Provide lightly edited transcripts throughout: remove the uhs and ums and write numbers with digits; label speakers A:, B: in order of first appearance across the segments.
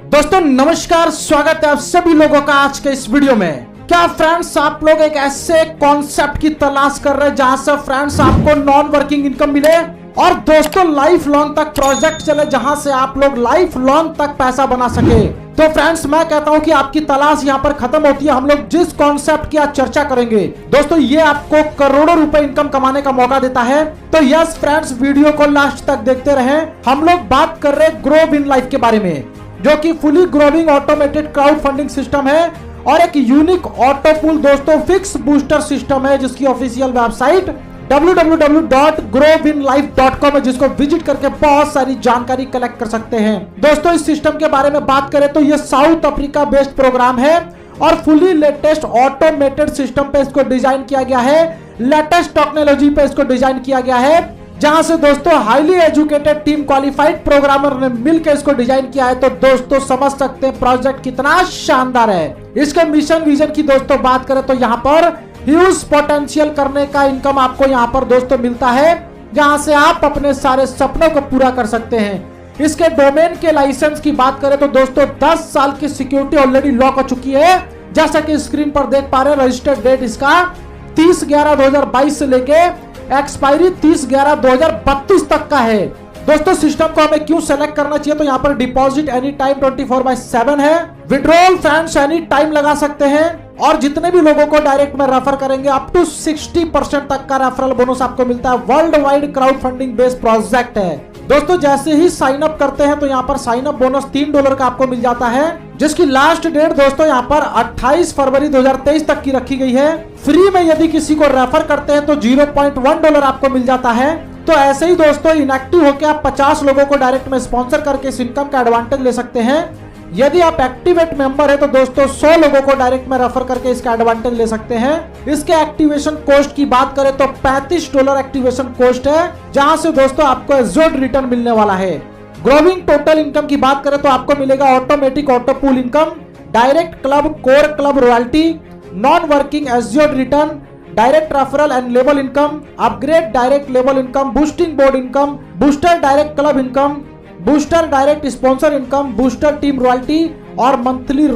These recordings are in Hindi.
A: दोस्तों नमस्कार, स्वागत है आप सभी लोगों का आज के इस वीडियो में। क्या फ्रेंड्स आप लोग एक ऐसे कॉन्सेप्ट की तलाश कर रहे हैं जहां से फ्रेंड्स आपको नॉन वर्किंग इनकम मिले और दोस्तों लाइफ लॉन्ग तक प्रोजेक्ट चले जहां से आप लोग लाइफ लॉन्ग तक पैसा बना सके? तो फ्रेंड्स मैं कहता हूं कि आपकी तलाश यहां पर खत्म होती है। हम लोग जिस कॉन्सेप्ट की आज चर्चा करेंगे दोस्तों ये आपको करोड़ों रुपए इनकम कमाने का मौका देता है। तो यस फ्रेंड्स, वीडियो को लास्ट तक देखते रहें। हम लोग बात कर रहे हैं ग्रो विन लाइफ के बारे में, जो कि fully growing automated crowd funding system है और एक यूनिक ऑटो पूल दोस्तों फिक्स बूस्टर सिस्टम है, जिसकी ऑफिशियल वेबसाइट www.growwinlife.com है, जिसको विजिट करके बहुत सारी जानकारी कलेक्ट कर सकते हैं। दोस्तों इस सिस्टम के बारे में बात करें तो ये साउथ अफ्रीका बेस्ड प्रोग्राम है और फुली लेटेस्ट ऑटोमेटेड सिस्टम पे इसको डिजाइन किया गया है। लेटेस्ट टेक्नोलॉजी पे इसको डिजाइन किया गया है, जहां से दोस्तों highly educated team qualified programmer ने मिलकर इसको डिजाइन किया है। तो दोस्तों समझ सकते हैं प्रोजेक्ट कितना शानदार है। इसके मिशन विजन की दोस्तों बात करें तो यहाँ पर ह्यूज पोटेंशियल करने का इनकम आपको यहाँ पर दोस्तों मिलता है, जहां से आप अपने सारे सपनों को पूरा कर सकते हैं। इसके डोमेन के लाइसेंस की बात करें तो दोस्तों 10 साल की सिक्योरिटी ऑलरेडी लॉक हो चुकी है। जैसा कि स्क्रीन पर देख पा रहे हैं, रजिस्टर्ड डेट इसका 30/11/2022 से लेके एक्सपायरी 30/11/2032 तक का है। दोस्तों सिस्टम को हमें क्यों सेलेक्ट करना चाहिए? तो यहाँ पर डिपॉजिट एनी टाइम 24/7 है, विड्रॉल फ्रेंड्स एनी टाइम लगा सकते हैं और जितने भी लोगों को डायरेक्ट में रेफर करेंगे अप टू 60% तक का रेफरल बोनस आपको मिलता है। World wide crowd funding based project है दोस्तों। जैसे ही साइन अप करते हैं तो यहाँ पर साइन अप बोनस $3 का आपको मिल जाता है, जिसकी लास्ट डेट दोस्तों यहाँ पर 28 फरवरी 2023 तक की रखी गई है। फ्री में यदि किसी को रेफर करते हैं तो $0.1 आपको मिल जाता है। तो ऐसे ही दोस्तों इनएक्टिव होकर आप 50 लोगों को डायरेक्ट में स्पॉन्सर करके इस इनकम का एडवांटेज ले सकते हैं। यदि आप एक्टिवेट मेंबर है तो दोस्तों 100 लोगों को डायरेक्ट में रेफर करके इसका एडवांटेज ले सकते हैं। इसके एक्टिवेशन कॉस्ट की बात करें तो $35 एक्टिवेशन कॉस्ट है, जहां से दोस्तों आपको एज्योर्ड रिटर्न मिलने वाला है। ग्रोविंग टोटल इनकम की बात करें तो आपको मिलेगा automatic auto pool income, direct club core club royalty, non working assured return, direct referral and level income, upgrade direct level income, boosting board income, booster direct club income, booster direct sponsor income, booster team royalty और मंथली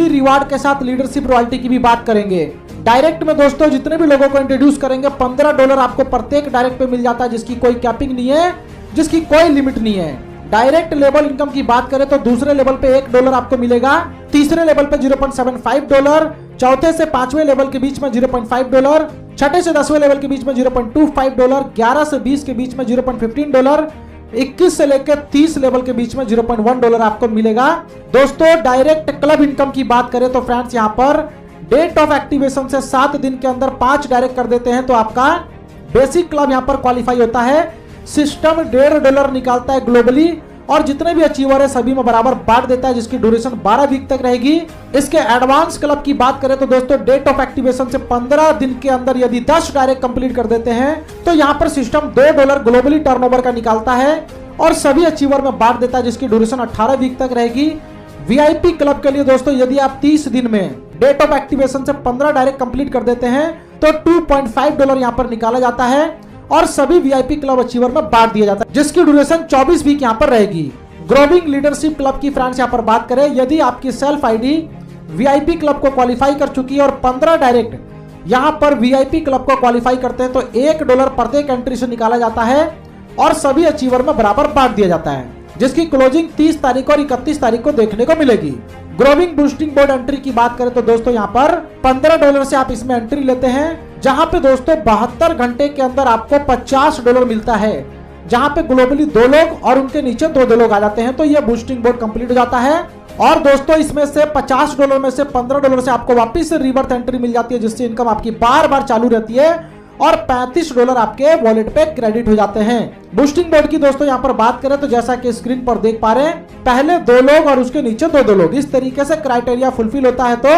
A: रिवार्ड के साथ लीडरशिप रॉयल्टी की भी बात करेंगे। डायरेक्ट में दोस्तों जितने भी लोगों को इंट्रोड्यूस करेंगे $15 आपको प्रत्येक डायरेक्ट पे मिल जाता है, जिसकी कोई कैपिंग नहीं है, जिसकी कोई लिमिट नहीं है। डायरेक्ट लेवल इनकम की बात करें तो दूसरे लेवल पे $1 आपको मिलेगा, तीसरे लेवल पे $0.75, चौथे से 5वें लेवल के बीच में $0.5, छठे से 10वें लेवल के बीच में $0.25, 11 से 20 के बीच में $0.15, 21 से लेकर 30 लेवल के बीच में $0.1 आपको मिलेगा। दोस्तों डायरेक्ट क्लब इनकम की बात करें तो फ्रेंड्स यहाँ पर डेट ऑफ एक्टिवेशन से 7 दिन के अंदर 5 डायरेक्ट कर देते हैं तो आपका बेसिक क्लब यहाँ पर क्वालिफाई होता है। सिस्टम $1.5 निकालता है ग्लोबली और जितने भी अचीवर है सभी में बराबर बांट देता है, जिसकी ड्यूरेशन 12 वीक तक रहेगी। इसके एडवांस क्लब की बात करें तो दोस्तों डेट ऑफ एक्टिवेशन से 15 दिन के अंदर यदि 10 डायरेक्ट कंप्लीट कर देते हैं तो यहाँ पर सिस्टम $2 ग्लोबली टर्नओवर का निकालता है और सभी अचीवर में बांट देता है, जिसकी ड्यूरेशन 18 वीक तक रहेगी। वीआईपी क्लब के लिए दोस्तों यदि आप 30 दिन में डेट ऑफ एक्टिवेशन से 15 डायरेक्ट कंप्लीट कर देते हैं तो $2.5 यहाँ पर निकाला जाता है और सभी वीआईपी क्लब अचीवर में बांट दिया जाता है, जिसकी ड्यूरेशन 24 वीक यहाँ पर रहेगी। ग्रोविंग लीडरशिप क्लब की फ्रेंड्स यहाँ पर बात करें, यदि आपकी सेल्फ आईडी वीआईपी क्लब को क्वालिफाई कर चुकी है और 15 डायरेक्ट यहाँ पर वीआईपी क्लब को क्वालिफाई करते हैं तो $1 प्रत्येक एंट्री से निकाला जाता है और सभी अचीवर में बराबर बांट दिया जाता है, जिसकी क्लोजिंग 30 तारीख और 31 तारीख को देखने को मिलेगी। ग्रोविंग बूस्टिंग बोर्ड एंट्री की बात करें तो दोस्तों यहाँ पर $15 से आप इसमें एंट्री लेते हैं, जहां पे दोस्तों 72 घंटे के अंदर आपको $50 मिलता है, जहां पे ग्लोबली 2 लोग और उनके नीचे 2 लोग आ जाते हैं तो ये बूस्टिंग बोर्ड कंप्लीट हो जाता है। और दोस्तों इसमें से $50 में से $15 से आपको वापस से रिवर्स एंट्री मिल जाती है, जिससे इनकम आपकी बार बार चालू रहती है और $35 आपके वॉलेट पे क्रेडिट हो जाते हैं। बूस्टिंग बोर्ड की दोस्तों यहाँ पर बात करें तो जैसा कि स्क्रीन पर देख पा रहे हैं, पहले 2 लोग और उसके नीचे 2 लोग, इस तरीके से क्राइटेरिया फुलफिल होता है तो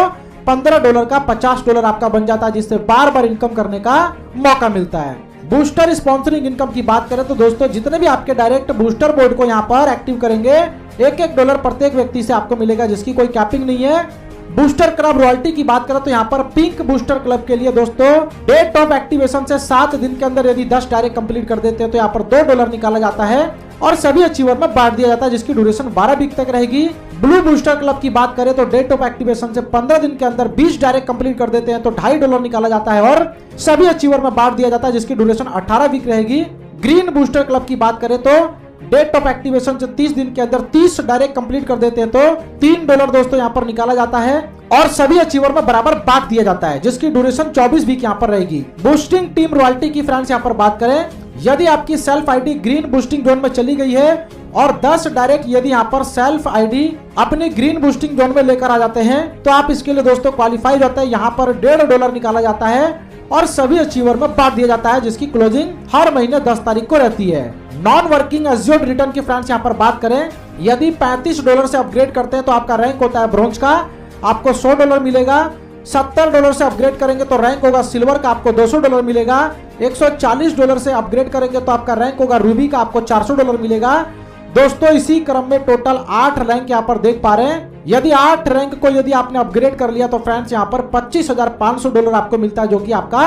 A: $15 का $50 आपका बन जाता है, जिससे बार बार इनकम करने का मौका मिलता है। बूस्टर स्पॉन्सरिंग इनकम की बात करें तो दोस्तों जितने भी आपके डायरेक्ट बूस्टर बोर्ड को यहाँ पर एक्टिव करेंगे $1 प्रत्येक व्यक्ति से आपको मिलेगा, जिसकी कोई कैपिंग नहीं है। बूस्टर क्लब रॉयल्टी की बात करें तो यहाँ पर पिंक बूस्टर क्लब के लिए दोस्तों डेट ऑफ एक्टिवेशन से 7 दिन के अंदर यदि 10 डायरेक्ट कंप्लीट कर देते हैं तो यहाँ पर $2 निकाला जाता है और सभी अचीवर में बांट दिया जाता है, जिसकी ड्यूरेशन 12 वीक तक रहेगी। ब्लू बूस्टर क्लब की बात करें तो डेट ऑफ एक्टिवेशन से 15 दिन के अंदर 20 डायरेक्ट कंप्लीट कर देते हैं तो $2.5 निकाला जाता है और सभी अचीवर में बांट दिया जाता है, जिसकी ड्यूरेशन 18 वीक रहेगी। ग्रीन बूस्टर क्लब की बात करें तो डेट ऑफ एक्टिवेशन से 30 दिन के अंदर 30 डायरेक्ट कंप्लीट कर देते हैं तो $3 दोस्तों यहाँ पर निकाला जाता है और सभी अचीवर में बराबर बांट दिया जाता है, जिसकी ड्यूरेशन 24 वीक यहाँ पर रहेगी। बूस्टिंग टीम रॉयल्टी की फ्रेंड्स यहाँ पर बात करें, यदि आपकी self ID green boosting zone में चली गई है और 10 डायरेक्ट यदि यहाँ पर सेल्फ आईडी अपने ग्रीन बूस्टिंग जोन में लेकर आ जाते हैं तो आप इसके लिए दोस्तों क्वालिफाई हो जाते हैं। यहाँ पर $1.5 निकाला जाता है और सभी अचीवर में बांट दिया जाता है, जिसकी क्लोजिंग हर महीने 10 तारीख को रहती है। नॉन वर्किंग एज्योर्ड रिटर्न की फ्रेंड्स यहाँ पर बात करें, यदि $35 से अपग्रेड करते हैं तो आपका रैंक होता है ब्रोंज का, आपको $100 मिलेगा। $70 से अपग्रेड करेंगे तो रैंक होगा सिल्वर का, आपको $200 मिलेगा। $140 से अपग्रेड करेंगे तो आपका रैंक होगा रूबी का, आपको $400 मिलेगा। दोस्तों इसी क्रम में टोटल 8 रैंक यहाँ पर देख पा रहे हैं। यदि 8 रैंक को यदि आपने अपग्रेड कर लिया तो फ्रेंड्स यहाँ पर $25,500 आपको मिलता है, जो कि आपका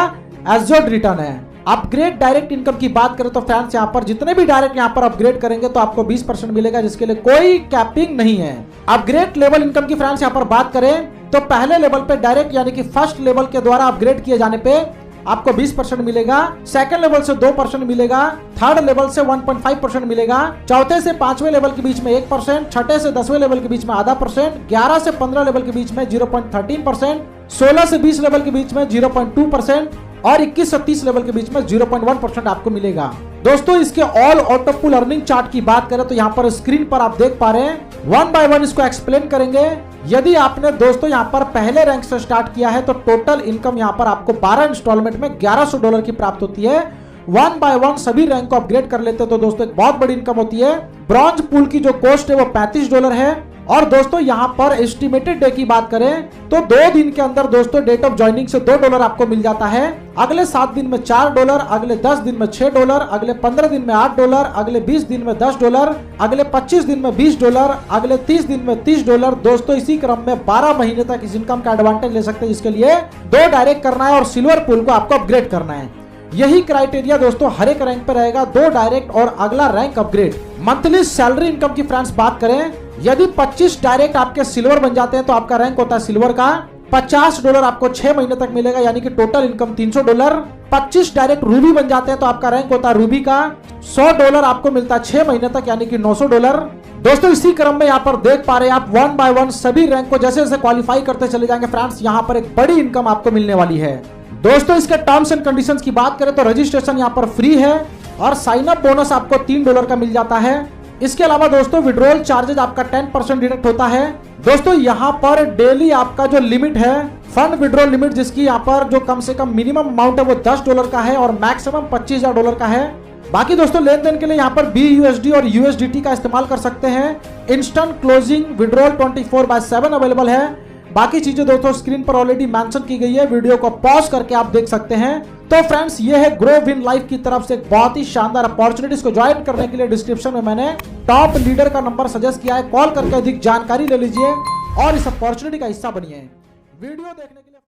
A: एज्योर्ड रिटर्न है। अपग्रेड डायरेक्ट इनकम की बात करें तो फ्रेंड्स यहाँ पर जितने भी डायरेक्ट यहाँ पर अपग्रेड करेंगे तो आपको 20% मिलेगा, जिसके लिए कोई कैपिंग नहीं है। अपग्रेड लेवल इनकम की फ्रेंड्स यहाँ पर बात करें तो पहले लेवल पे डायरेक्ट यानी कि फर्स्ट लेवल के द्वारा अपग्रेड किए जाने पे आपको 20% मिलेगा, सेकंड लेवल से 2% मिलेगा, थर्ड लेवल से 1.5% मिलेगा, चौथे से 5वें लेवल के बीच में 1%, छठे से 10वें लेवल के बीच में आधा %, 11 से 15 लेवल के बीच में 0.13%, 16 से 20 लेवल के बीच में 0.2% और 21 से 30 लेवल के बीच में 0.1% आपको मिलेगा। दोस्तों इसके ऑल ऑटो पुल अर्निंग चार्ट की बात करें तो यहाँ पर स्क्रीन पर आप देख पा रहे हैं, 1 बाय 1 इसको एक्सप्लेन करेंगे। यदि आपने दोस्तों यहाँ पर पहले रैंक से स्टार्ट किया है तो टोटल इनकम यहाँ पर आपको 12 इंस्टॉलमेंट में $1100 की प्राप्त होती है। 1 बाय 1 सभी रैंक को अपग्रेड कर लेते हैं तो दोस्तों एक बहुत बड़ी इनकम होती है। ब्रॉन्ज पूल की जो कॉस्ट है वो $35 है और दोस्तों यहाँ पर एस्टिमेटेड डे की बात करें तो 2 दिन के अंदर दोस्तों डेट ऑफ ज्वाइनिंग से $2 आपको मिल जाता है। अगले 7 दिन में $4, अगले 10 दिन में $6, अगले 15 दिन में $8, अगले 20 दिन में $10, अगले 25 दिन में $20, अगले 30 दिन में $30। दोस्तों इसी क्रम में 12 महीने तक इस इनकम का एडवांटेज ले सकते हैं, जिसके लिए 2 डायरेक्ट करना है और सिल्वर पूल को आपको अपग्रेड करना है। यही क्राइटेरिया दोस्तों हर एक रैंक पे रहेगा, 2 डायरेक्ट और अगला rank upgrade. Monthly salary income की फ्रेंड्स बात करें, यदि 25 डायरेक्ट आपके सिल्वर बन जाते हैं तो आपका रैंक होता है सिल्वर का, $50 आपको 6 महीने तक मिलेगा, यानी कि टोटल इनकम $300। 25 डायरेक्ट रूबी बन जाते हैं तो आपका रैंक होता है रूबी का, $100 आपको मिलता है 6 महीने तक, यानी कि $900। दोस्तों इसी क्रम में यहाँ पर देख पा रहे हैं आप 1 बाय 1 सभी रैंक को जैसे जैसे क्वालिफाई करते चले जाएंगे फ्रेंड्स, यहाँ पर एक बड़ी इनकम आपको मिलने वाली है। दोस्तों इसके टर्म्स एंड कंडीशंस की बात करें तो रजिस्ट्रेशन यहाँ पर फ्री है और साइन अप बोनस आपको $3 का मिल जाता है। इसके अलावा दोस्तों विड्रॉल चार्जेज आपका 10% डिडक्ट होता है। दोस्तों यहाँ पर डेली आपका जो लिमिट है फंड विड्रॉल लिमिट, जिसकी यहाँ पर जो कम से कम मिनिमम अमाउंट है वो $10 का है और मैक्सिमम $25,000 का है। बाकी दोस्तों लेन देन के लिए यहाँ पर BUSD और USDT का इस्तेमाल कर सकते हैं। इंस्टेंट क्लोजिंग विड्रॉल 24/7 अवेलेबल है। बाकी चीजें दोस्तों स्क्रीन पर ऑलरेडी मेंशन की गई है, वीडियो को पॉज करके आप देख सकते हैं। तो फ्रेंड्स ये है ग्रो विन लाइफ की तरफ से एक बहुत ही शानदार अपॉर्चुनिटीज को ज्वाइन करने के लिए डिस्क्रिप्शन में मैंने टॉप लीडर का नंबर सजेस्ट किया है, कॉल करके अधिक जानकारी ले लीजिए और इस अपॉर्चुनिटी का हिस्सा बनिए। वीडियो देखने के लिए